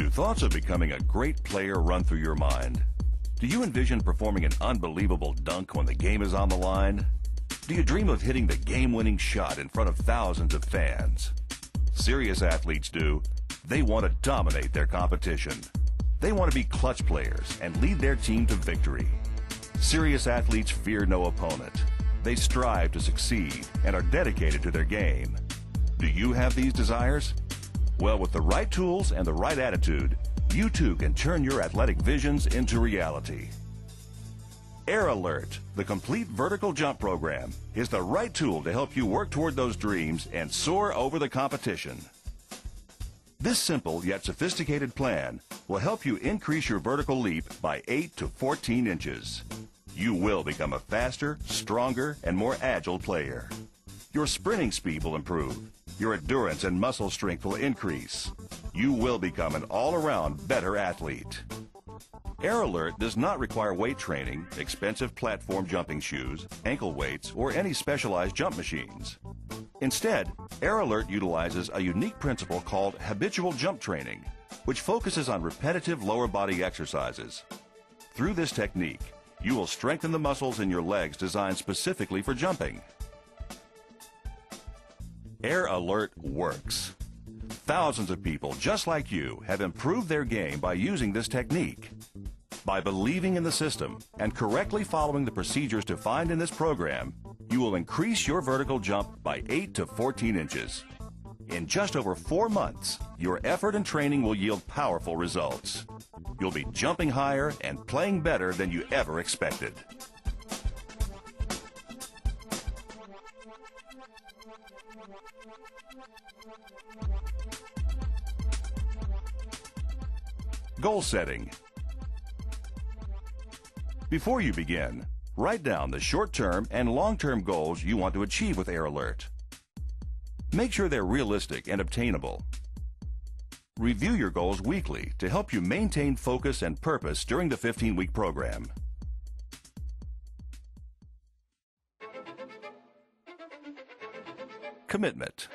Do thoughts of becoming a great player run through your mind? Do you envision performing an unbelievable dunk when the game is on the line? Do you dream of hitting the game-winning shot in front of thousands of fans? Serious athletes do. They want to dominate their competition. They want to be clutch players and lead their team to victory. Serious athletes fear no opponent. They strive to succeed and are dedicated to their game. Do you have these desires? Well, with the right tools and the right attitude, you too can turn your athletic visions into reality. Air Alert, the complete vertical jump program, is the right tool to help you work toward those dreams and soar over the competition. This simple yet sophisticated plan will help you increase your vertical leap by 8 to 14 inches. You will become a faster, stronger, and more agile player. Your sprinting speed will improve. Your endurance and muscle strength will increase. You will become an all-around better athlete. Air Alert does not require weight training, expensive platform jumping shoes, ankle weights, or any specialized jump machines. Instead, Air Alert utilizes a unique principle called habitual jump training, which focuses on repetitive lower body exercises. Through this technique, you will strengthen the muscles in your legs designed specifically for jumping. Air Alert works. Thousands of people just like you have improved their game by using this technique. By believing in the system and correctly following the procedures defined in this program, you will increase your vertical jump by 8 to 14 inches. In just over 4 months, your effort and training will yield powerful results. You'll be jumping higher and playing better than you ever expected. Goal setting. Before you begin, write down the short-term and long-term goals you want to achieve with Air Alert. Make sure they're realistic and obtainable. Review your goals weekly to help you maintain focus and purpose during the 15-week program. Commitment.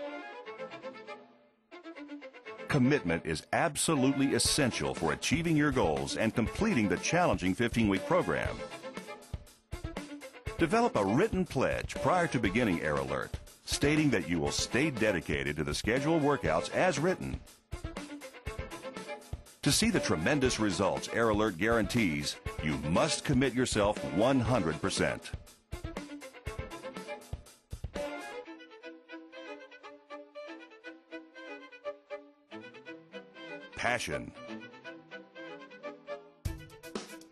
Commitment is absolutely essential for achieving your goals and completing the challenging 15-week program. Develop a written pledge prior to beginning Air Alert, stating that you will stay dedicated to the scheduled workouts as written. To see the tremendous results Air Alert guarantees, you must commit yourself 100%. Passion.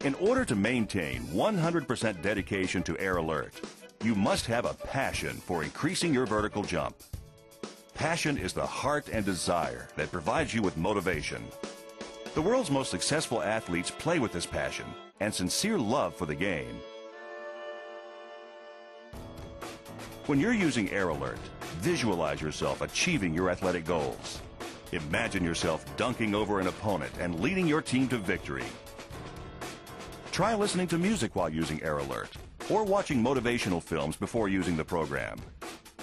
In order to maintain 100% dedication to Air Alert, you must have a passion for increasing your vertical jump. Passion is the heart and desire that provides you with motivation. The world's most successful athletes play with this passion and sincere love for the game. When you're using Air Alert, visualize yourself achieving your athletic goals. Imagine yourself dunking over an opponent and leading your team to victory. Try listening to music while using Air Alert or watching motivational films before using the program.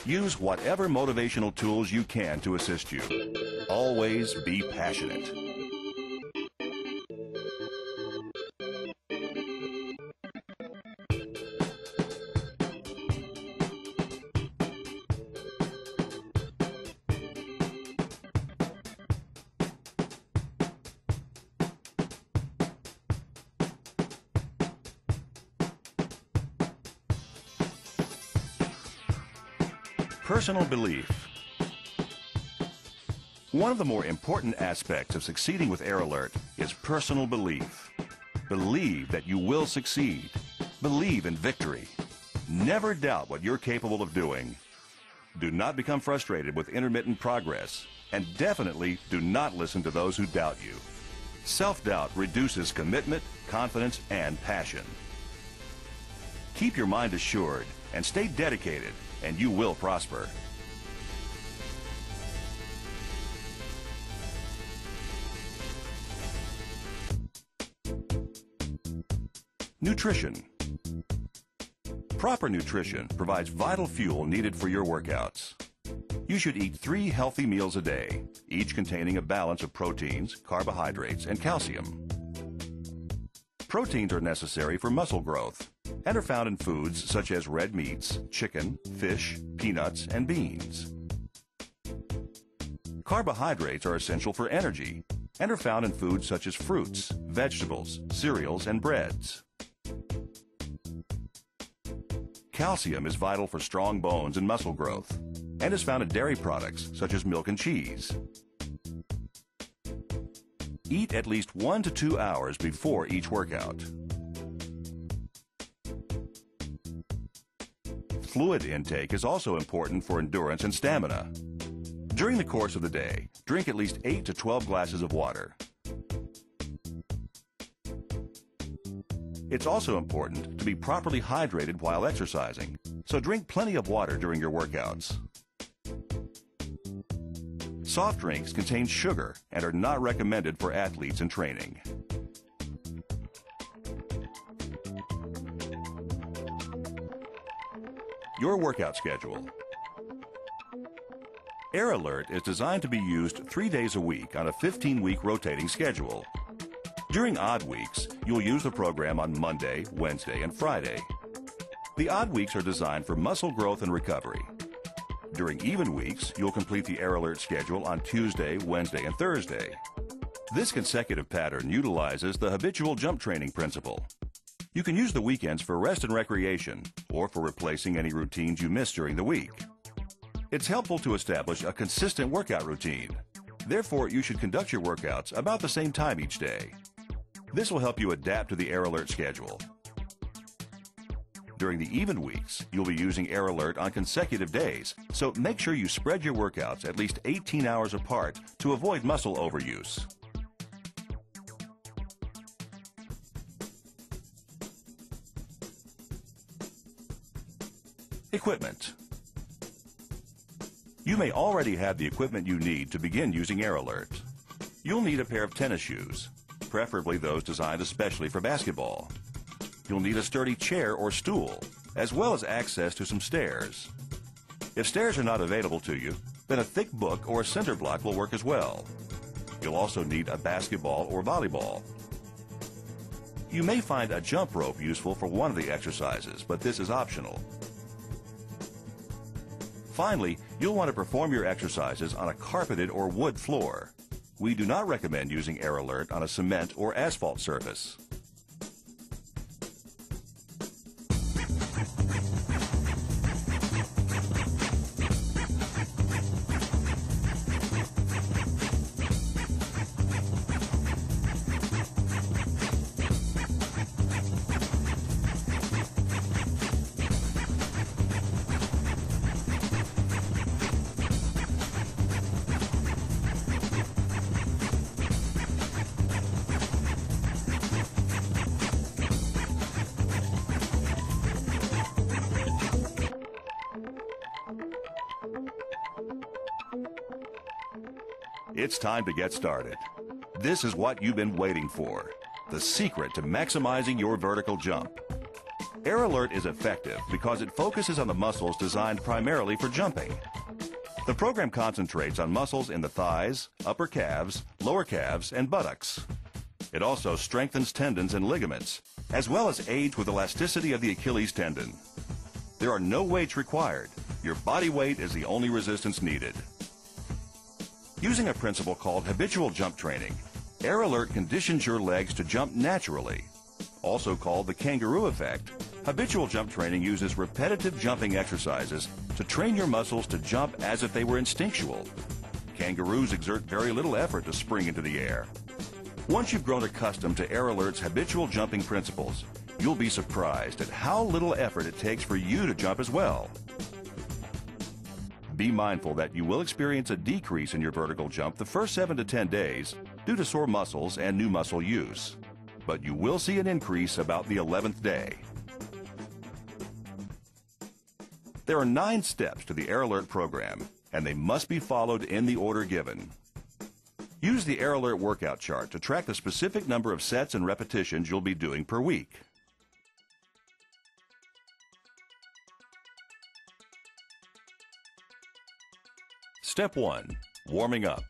Use whatever motivational tools you can to assist you. Always be passionate. Personal belief. One of the more important aspects of succeeding with Air Alert is personal belief. Believe that you will succeed. Believe in victory. Never doubt what you're capable of doing. Do not become frustrated with intermittent progress, and definitely do not listen to those who doubt you. Self-doubt reduces commitment, confidence, and passion. Keep your mind assured and stay dedicated, and you will prosper. Nutrition. Proper nutrition provides vital fuel needed for your workouts. You should eat 3 healthy meals a day, each containing a balance of proteins, carbohydrates, and calcium. Proteins are necessary for muscle growth and are found in foods such as red meats, chicken, fish, peanuts, and beans. Carbohydrates are essential for energy and are found in foods such as fruits, vegetables, cereals, and breads. Calcium is vital for strong bones and muscle growth and is found in dairy products such as milk and cheese. Eat at least 1 to 2 hours before each workout. Fluid intake is also important for endurance and stamina. During the course of the day, drink at least 8 to 12 glasses of water. It's also important to be properly hydrated while exercising, so drink plenty of water during your workouts. Soft drinks contain sugar and are not recommended for athletes in training. Your workout schedule. Air Alert is designed to be used 3 days a week on a 15-week rotating schedule. During odd weeks, you'll use the program on Monday, Wednesday, and Friday. The odd weeks are designed for muscle growth and recovery. During even weeks, you'll complete the Air Alert schedule on Tuesday, Wednesday, and Thursday. This consecutive pattern utilizes the habitual jump training principle. You can use the weekends for rest and recreation, or for replacing any routines you miss during the week. It's helpful to establish a consistent workout routine. Therefore, you should conduct your workouts about the same time each day. This will help you adapt to the Air Alert schedule. During the even weeks, you'll be using Air Alert on consecutive days, so make sure you spread your workouts at least 18 hours apart to avoid muscle overuse. Equipment. You may already have the equipment you need to begin using Air Alert. You'll need a pair of tennis shoes, preferably those designed especially for basketball. You'll need a sturdy chair or stool, as well as access to some stairs. If stairs are not available to you, then a thick book or a center block will work as well. You'll also need a basketball or volleyball. You may find a jump rope useful for one of the exercises, but this is optional. Finally, you'll want to perform your exercises on a carpeted or wood floor. We do not recommend using Air Alert on a cement or asphalt surface. It's time to get started. This is what you've been waiting for, the secret to maximizing your vertical jump. Air Alert is effective because it focuses on the muscles designed primarily for jumping. The program concentrates on muscles in the thighs, upper calves, lower calves, and buttocks. It also strengthens tendons and ligaments, as well as aids with elasticity of the Achilles tendon. There are no weights required. Your body weight is the only resistance needed. Using a principle called habitual jump training, Air Alert conditions your legs to jump naturally. Also called the kangaroo effect, habitual jump training uses repetitive jumping exercises to train your muscles to jump as if they were instinctual. Kangaroos exert very little effort to spring into the air. Once you've grown accustomed to Air Alert's habitual jumping principles, you'll be surprised at how little effort it takes for you to jump as well. Be mindful that you will experience a decrease in your vertical jump the first 7 to 10 days due to sore muscles and new muscle use. But you will see an increase about the 11th day. There are 9 steps to the Air Alert program, and they must be followed in the order given. Use the Air Alert workout chart to track the specific number of sets and repetitions you'll be doing per week. Step 1. Warming up.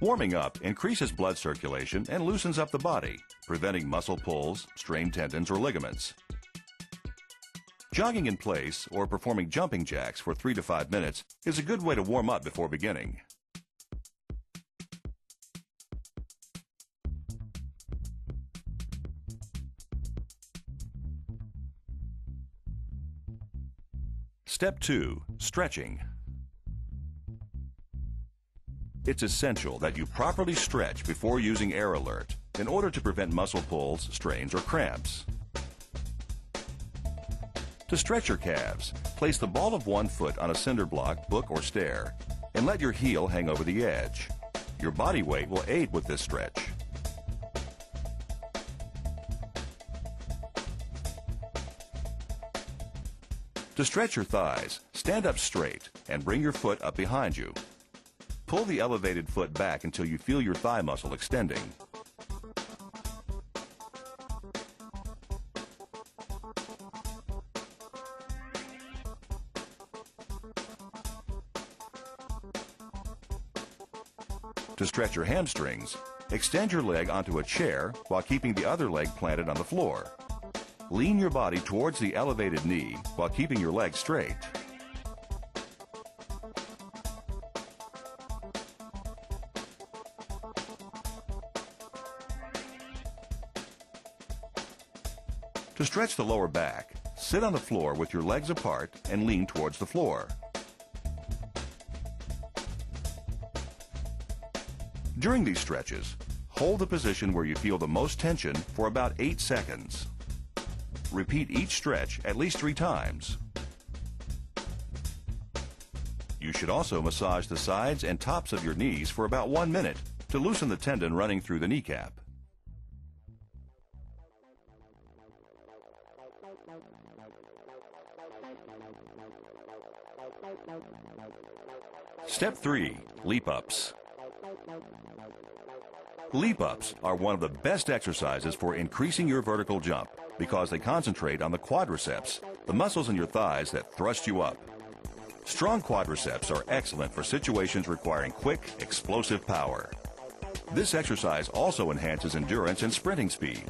Warming up increases blood circulation and loosens up the body, preventing muscle pulls, strained tendons, or ligaments. Jogging in place or performing jumping jacks for 3 to 5 minutes is a good way to warm up before beginning. Step 2. Stretching. It's essential that you properly stretch before using Air Alert in order to prevent muscle pulls, strains, or cramps. To stretch your calves, place the ball of one foot on a cinder block, book, or stair, and let your heel hang over the edge. Your body weight will aid with this stretch. To stretch your thighs, stand up straight and bring your foot up behind you. Pull the elevated foot back until you feel your thigh muscle extending. To stretch your hamstrings, extend your leg onto a chair while keeping the other leg planted on the floor. Lean your body towards the elevated knee while keeping your leg straight. To stretch the lower back, sit on the floor with your legs apart and lean towards the floor. During these stretches, hold the position where you feel the most tension for about 8 seconds. Repeat each stretch at least 3 times. You should also massage the sides and tops of your knees for about 1 minute to loosen the tendon running through the kneecap. Step 3. Leap-ups. Leap-ups are one of the best exercises for increasing your vertical jump because they concentrate on the quadriceps, the muscles in your thighs that thrust you up. Strong quadriceps are excellent for situations requiring quick, explosive power. This exercise also enhances endurance and sprinting speed.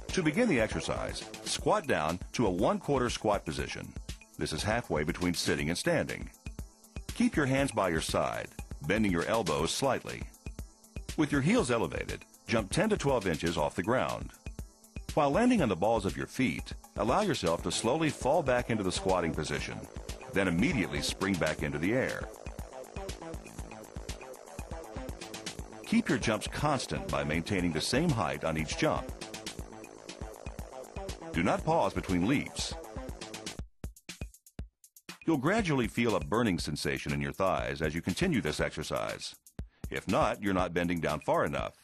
To begin the exercise, squat down to a 1/4 squat position. This is halfway between sitting and standing. Keep your hands by your side, bending your elbows slightly. With your heels elevated, jump 10 to 12 inches off the ground. While landing on the balls of your feet, allow yourself to slowly fall back into the squatting position, then immediately spring back into the air. Keep your jumps constant by maintaining the same height on each jump. Do not pause between leaps. You'll gradually feel a burning sensation in your thighs as you continue this exercise. If not, you're not bending down far enough.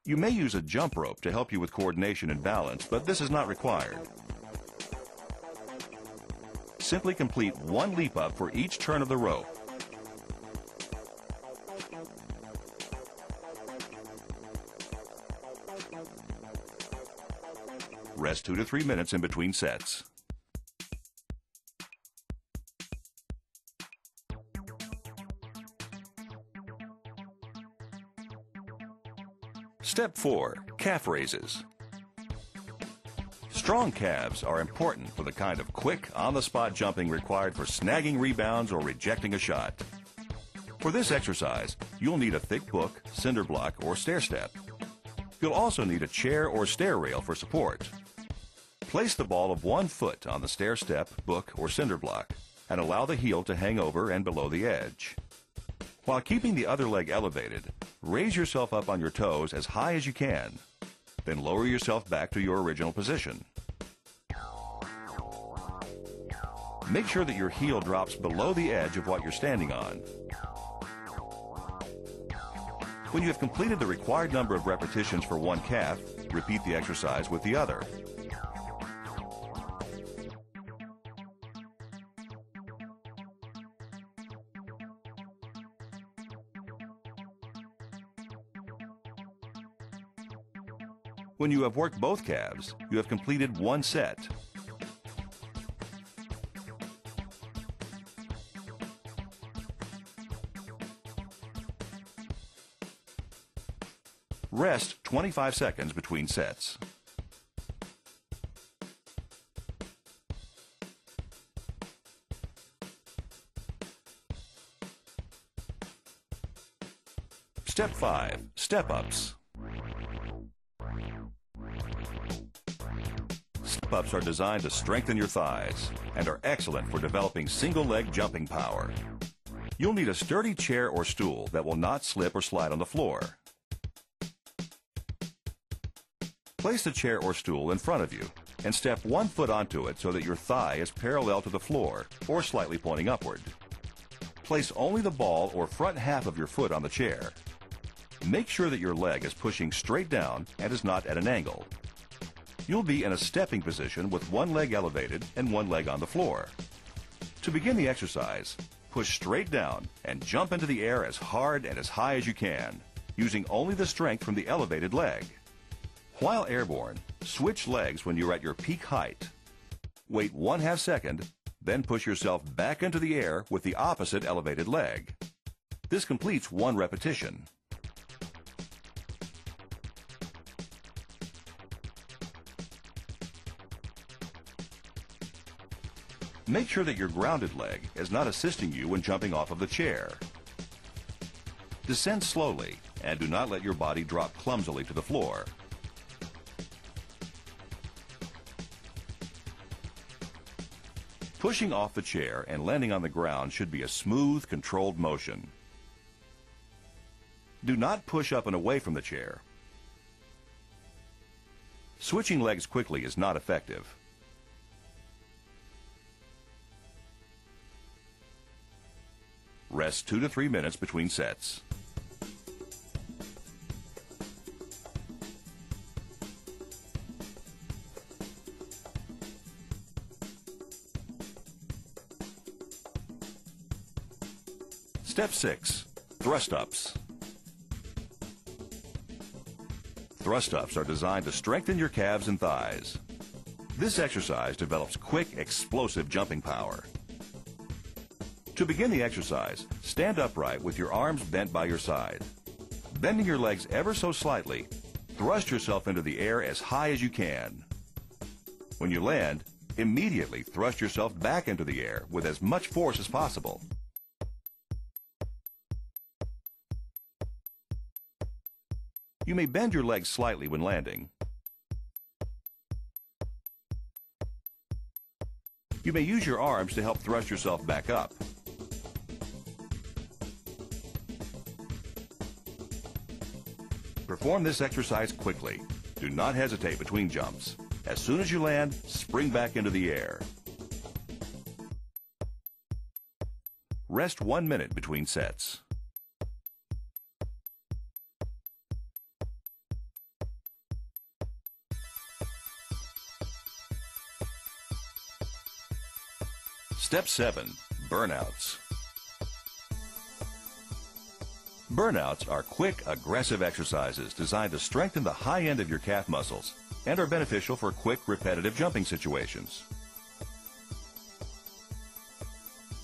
You may use a jump rope to help you with coordination and balance, but this is not required. Simply complete 1 leap up for each turn of the rope. Rest 2 to 3 minutes in between sets. Step 4. Calf raises. Strong calves are important for the kind of quick, on-the-spot jumping required for snagging rebounds or rejecting a shot. For this exercise, you'll need a thick book, cinder block, or stair step. You'll also need a chair or stair rail for support. Place the ball of 1 foot on the stair step, book, or cinder block, and allow the heel to hang over and below the edge. While keeping the other leg elevated, raise yourself up on your toes as high as you can. Then lower yourself back to your original position. Make sure that your heel drops below the edge of what you're standing on. When you have completed the required number of repetitions for one calf, repeat the exercise with the other. When you have worked both calves, you have completed one set. Rest 25 seconds between sets. Step 5. Step-ups. Step-ups are designed to strengthen your thighs and are excellent for developing single-leg jumping power. You'll need a sturdy chair or stool that will not slip or slide on the floor. Place the chair or stool in front of you and step one foot onto it so that your thigh is parallel to the floor or slightly pointing upward. Place only the ball or front half of your foot on the chair. Make sure that your leg is pushing straight down and is not at an angle. You'll be in a stepping position with one leg elevated and one leg on the floor. To begin the exercise, push straight down and jump into the air as hard and as high as you can, using only the strength from the elevated leg. While airborne, switch legs when you're at your peak height. Wait 1/2 second, then push yourself back into the air with the opposite elevated leg. This completes one repetition. Make sure that your grounded leg is not assisting you when jumping off of the chair. Descend slowly and do not let your body drop clumsily to the floor. Pushing off the chair and landing on the ground should be a smooth, controlled motion. Do not push up and away from the chair. Switching legs quickly is not effective. Rest 2 to 3 minutes between sets. Step 6. Thrust-ups. Thrust-ups are designed to strengthen your calves and thighs. This exercise develops quick, explosive jumping power. To begin the exercise, stand upright with your arms bent by your side. Bending your legs ever so slightly, thrust yourself into the air as high as you can. When you land, immediately thrust yourself back into the air with as much force as possible. You may bend your legs slightly when landing. You may use your arms to help thrust yourself back up. Perform this exercise quickly. Do not hesitate between jumps. As soon as you land, spring back into the air. Rest 1 minute between sets. Step 7. Burnouts. Burnouts are quick, aggressive exercises designed to strengthen the high end of your calf muscles and are beneficial for quick, repetitive jumping situations.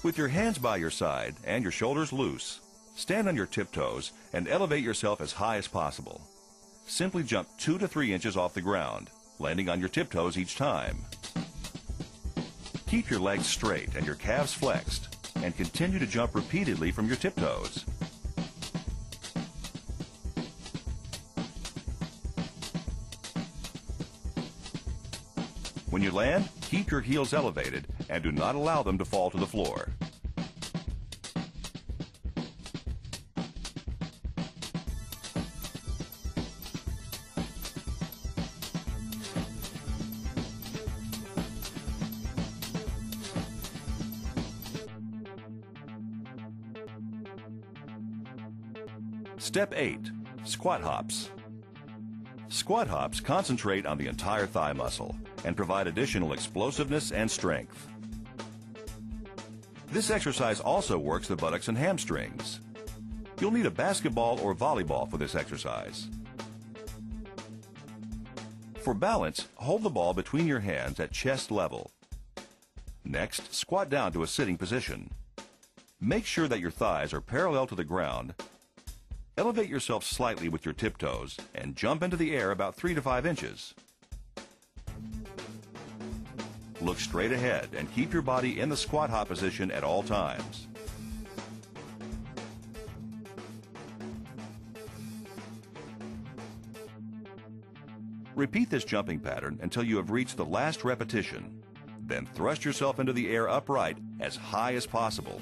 With your hands by your side and your shoulders loose, stand on your tiptoes and elevate yourself as high as possible. Simply jump 2 to 3 inches off the ground, landing on your tiptoes each time. Keep your legs straight and your calves flexed, and continue to jump repeatedly from your tiptoes. When you land, keep your heels elevated and do not allow them to fall to the floor. Step 8. Squat hops. Squat hops concentrate on the entire thigh muscle and provide additional explosiveness and strength. This exercise also works the buttocks and hamstrings. You'll need a basketball or volleyball for this exercise. For balance, hold the ball between your hands at chest level. Next, squat down to a sitting position. Make sure that your thighs are parallel to the ground. Elevate yourself slightly with your tiptoes and jump into the air about 3 to 5 inches. Look straight ahead and keep your body in the squat hop position at all times. Repeat this jumping pattern until you have reached the last repetition. Then thrust yourself into the air upright as high as possible.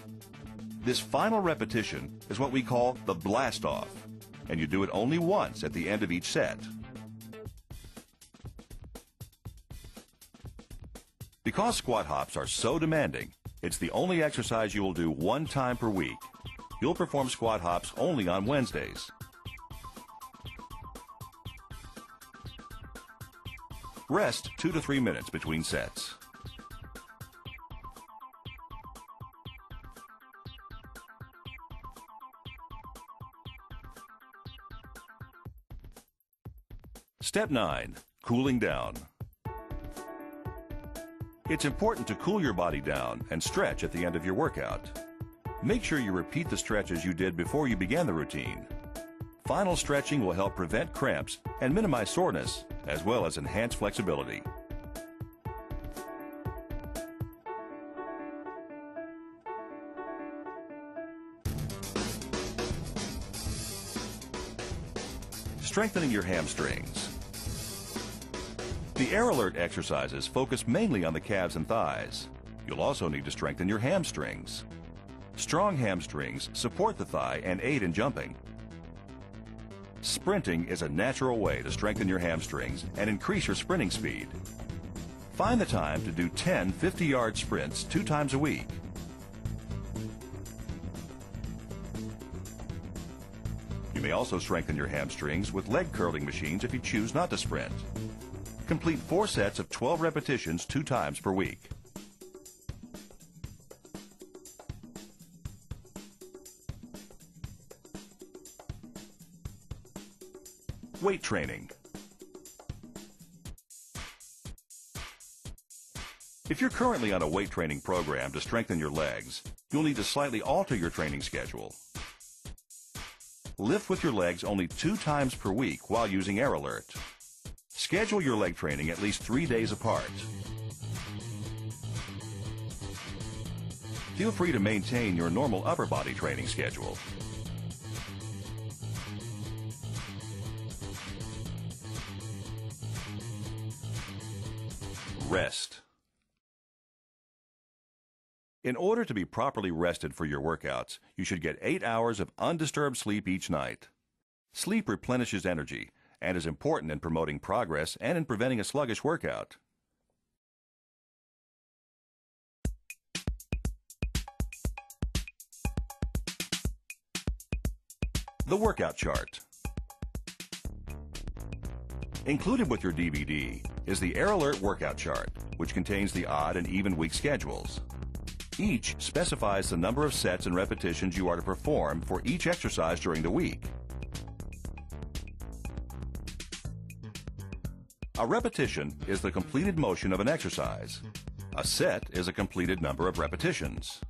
This final repetition is what we call the blast off, and you do it only once at the end of each set. Because squat hops are so demanding, it's the only exercise you will do 1 time per week. You'll perform squat hops only on Wednesdays. Rest 2 to 3 minutes between sets. Step 9. Cooling down. It's important to cool your body down and stretch at the end of your workout. Make sure you repeat the stretches you did before you began the routine. Final stretching will help prevent cramps and minimize soreness, as well as enhance flexibility. Strengthening your hamstrings. The Air Alert exercises focus mainly on the calves and thighs. You'll also need to strengthen your hamstrings. Strong hamstrings support the thigh and aid in jumping. Sprinting is a natural way to strengthen your hamstrings and increase your sprinting speed. Find the time to do 10 50-yard sprints 2 times a week. You may also strengthen your hamstrings with leg curling machines if you choose not to sprint. Complete 4 sets of 12 repetitions 2 times per week. Weight training. If you're currently on a weight training program to strengthen your legs, you'll need to slightly alter your training schedule. Lift with your legs only 2 times per week while using Air Alert. Schedule your leg training at least 3 days apart. Feel free to maintain your normal upper body training schedule. Rest. In order to be properly rested for your workouts, you should get 8 hours of undisturbed sleep each night. Sleep replenishes energy and is important in promoting progress and in preventing a sluggish workout. The workout chart. Included with your DVD is the Air Alert workout chart, which contains the odd and even week schedules. Each specifies the number of sets and repetitions you are to perform for each exercise during the week. A repetition is the completed motion of an exercise. A set is a completed number of repetitions.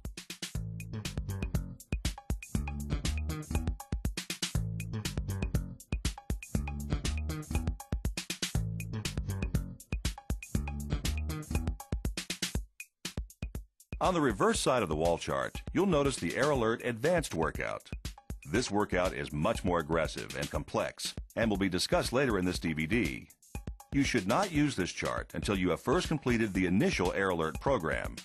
On the reverse side of the wall chart, you'll notice the Air Alert Advanced Workout. This workout is much more aggressive and complex and will be discussed later in this DVD. You should not use this chart until you have first completed the initial Air Alert program.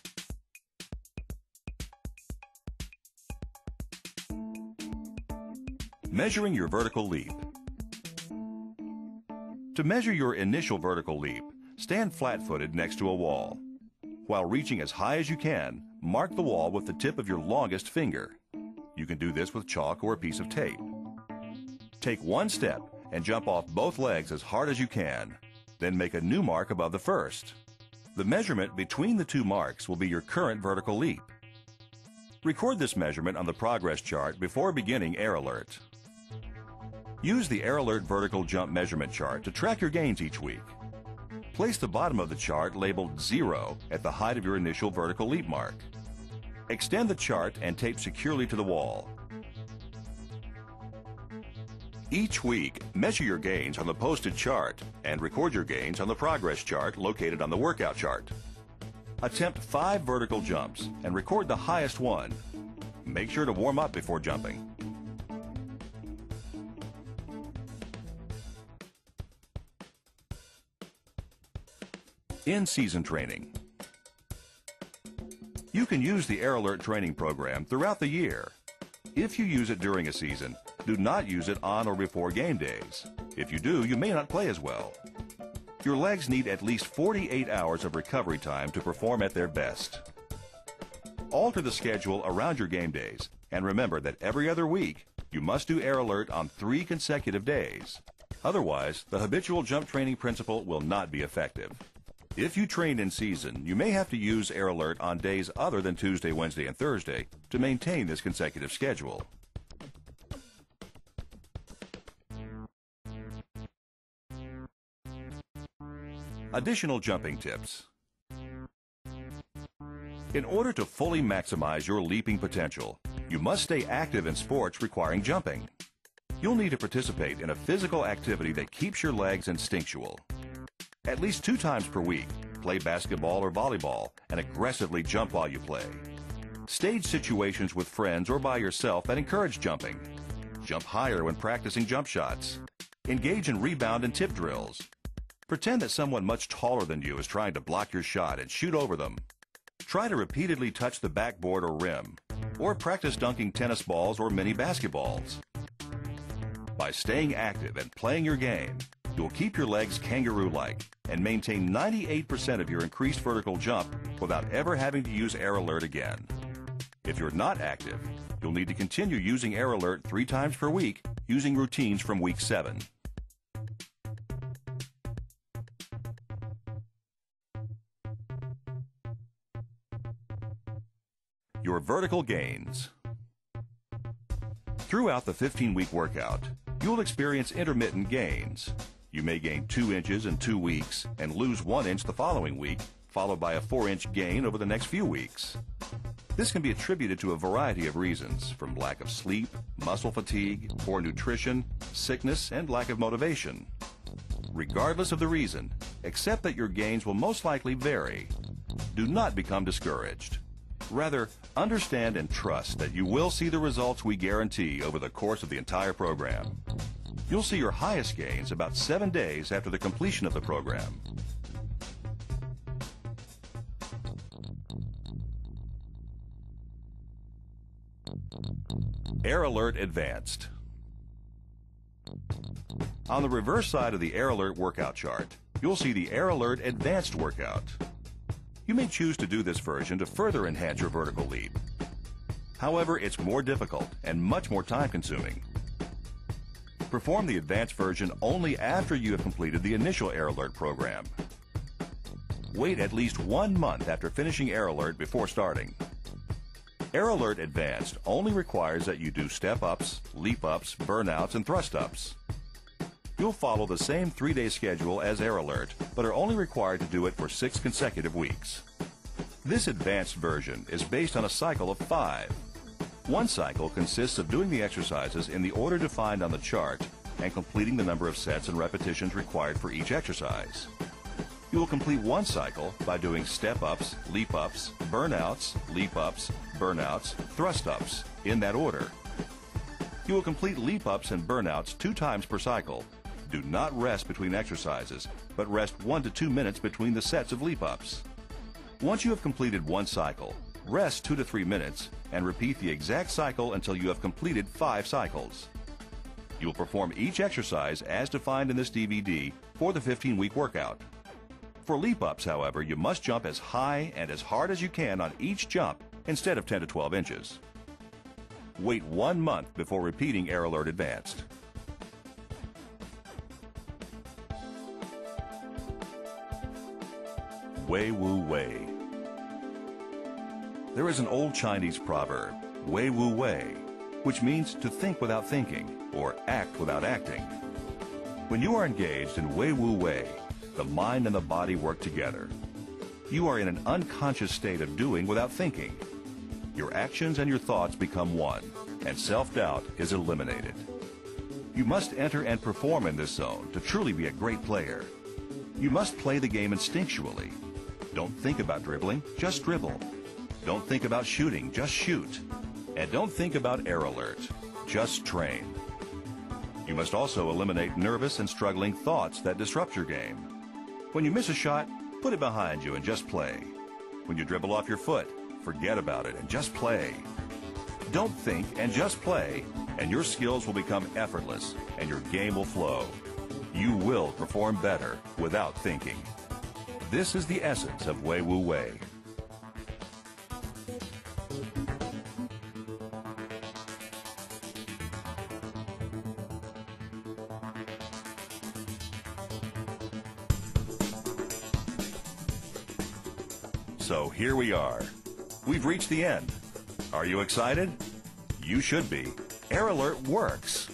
Measuring your vertical leap. To measure your initial vertical leap, stand flat-footed next to a wall. While reaching as high as you can, mark the wall with the tip of your longest finger. You can do this with chalk or a piece of tape. Take one step and jump off both legs as hard as you can. Then make a new mark above the first. The measurement between the two marks will be your current vertical leap. Record this measurement on the progress chart before beginning Air Alert. Use the Air Alert vertical jump measurement chart to track your gains each week. Place the bottom of the chart labeled 0 at the height of your initial vertical leap mark. Extend the chart and tape securely to the wall. Each week, measure your gains on the posted chart and record your gains on the progress chart located on the workout chart. Attempt 5 vertical jumps and record the highest one. Make sure to warm up before jumping. In-season training. You can use the Air Alert training program throughout the year. If you use it during a season, do not use it on or before game days. If you do, you may not play as well. Your legs need at least 48 hours of recovery time to perform at their best. Alter the schedule around your game days, and remember that every other week, you must do Air Alert on 3 consecutive days. Otherwise, the habitual jump training principle will not be effective. If you train in season, you may have to use Air Alert on days other than Tuesday, Wednesday, and Thursday to maintain this consecutive schedule. Additional jumping tips. In order to fully maximize your leaping potential, you must stay active in sports requiring jumping. You'll need to participate in a physical activity that keeps your legs instinctual. At least 2 times per week, play basketball or volleyball and aggressively jump while you play. Stage situations with friends or by yourself that encourage jumping. Jump higher when practicing jump shots. Engage in rebound and tip drills. Pretend that someone much taller than you is trying to block your shot and shoot over them. Try to repeatedly touch the backboard or rim, or practice dunking tennis balls or mini basketballs. By staying active and playing your game, you'll keep your legs kangaroo-like and maintain 98% of your increased vertical jump without ever having to use Air Alert again. If you're not active, you'll need to continue using Air Alert 3 times per week using routines from week 7. Your vertical gains. Throughout the 15-week workout, you'll experience intermittent gains. You may gain 2 inches in 2 weeks and lose 1 inch the following week, followed by a 4-inch gain over the next few weeks. This can be attributed to a variety of reasons, from lack of sleep, muscle fatigue, poor nutrition, sickness, and lack of motivation. Regardless of the reason, accept that your gains will most likely vary. Do not become discouraged. Rather, understand and trust that you will see the results we guarantee over the course of the entire program. You'll see your highest gains about 7 days after the completion of the program. Air Alert Advanced. On the reverse side of the Air Alert workout chart, you'll see the Air Alert Advanced workout. You may choose to do this version to further enhance your vertical leap. However, it's more difficult and much more time-consuming. Perform the advanced version only after you have completed the initial Air Alert program. Wait at least 1 month after finishing Air Alert before starting. Air Alert Advanced only requires that you do step-ups, leap-ups, burnouts, and thrust-ups. You'll follow the same 3-day schedule as Air Alert, but are only required to do it for 6 consecutive weeks. This advanced version is based on a cycle of 5. 1 cycle consists of doing the exercises in the order defined on the chart and completing the number of sets and repetitions required for each exercise. You will complete 1 cycle by doing step-ups, leap-ups, burnouts, leap-ups, burnouts, thrust-ups, in that order. You will complete leap-ups and burnouts 2 times per cycle. Do not rest between exercises, but rest 1 to 2 minutes between the sets of leap-ups. Once you have completed 1 cycle, rest 2 to 3 minutes and repeat the exact cycle until you have completed 5 cycles. You will perform each exercise as defined in this DVD for the 15-week workout. For leap-ups, however, you must jump as high and as hard as you can on each jump instead of 10 to 12 inches. Wait 1 month before repeating Air Alert Advanced. Wei Wu Wei. There is an old Chinese proverb, Wei Wu Wei, which means to think without thinking or act without acting. When you are engaged in Wei Wu Wei, the mind and the body work together. You are in an unconscious state of doing without thinking. Your actions and your thoughts become one, and self-doubt is eliminated. You must enter and perform in this zone to truly be a great player. You must play the game instinctually. Don't think about dribbling, just dribble. Don't think about shooting, just shoot. And don't think about error alert, just train. You must also eliminate nervous and struggling thoughts that disrupt your game. When you miss a shot, put it behind you and just play. When you dribble off your foot, forget about it and just play. Don't think and just play, and your skills will become effortless and your game will flow. You will perform better without thinking. This is the essence of Wei Wu Wei. So here we are. We've reached the end. Are you excited? You should be. Error Alert works.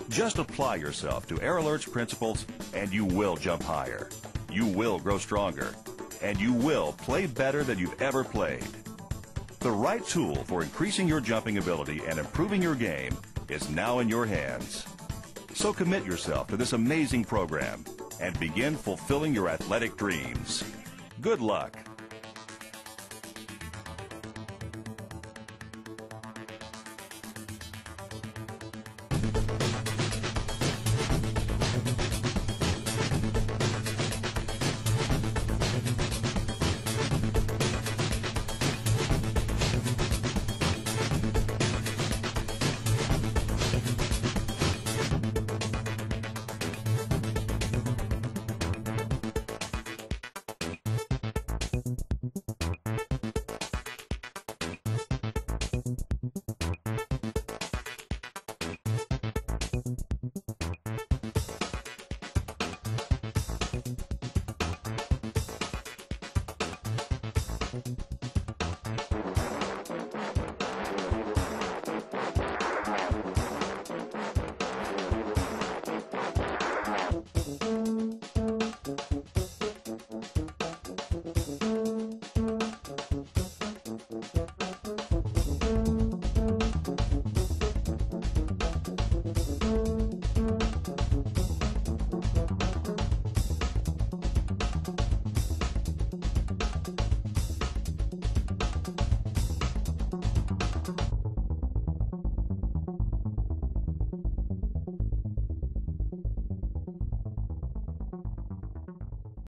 Just apply yourself to Error Alert's principles and you will jump higher. You will grow stronger. And you will play better than you've ever played. The right tool for increasing your jumping ability and improving your game is now in your hands. So commit yourself to this amazing program and begin fulfilling your athletic dreams. Good luck.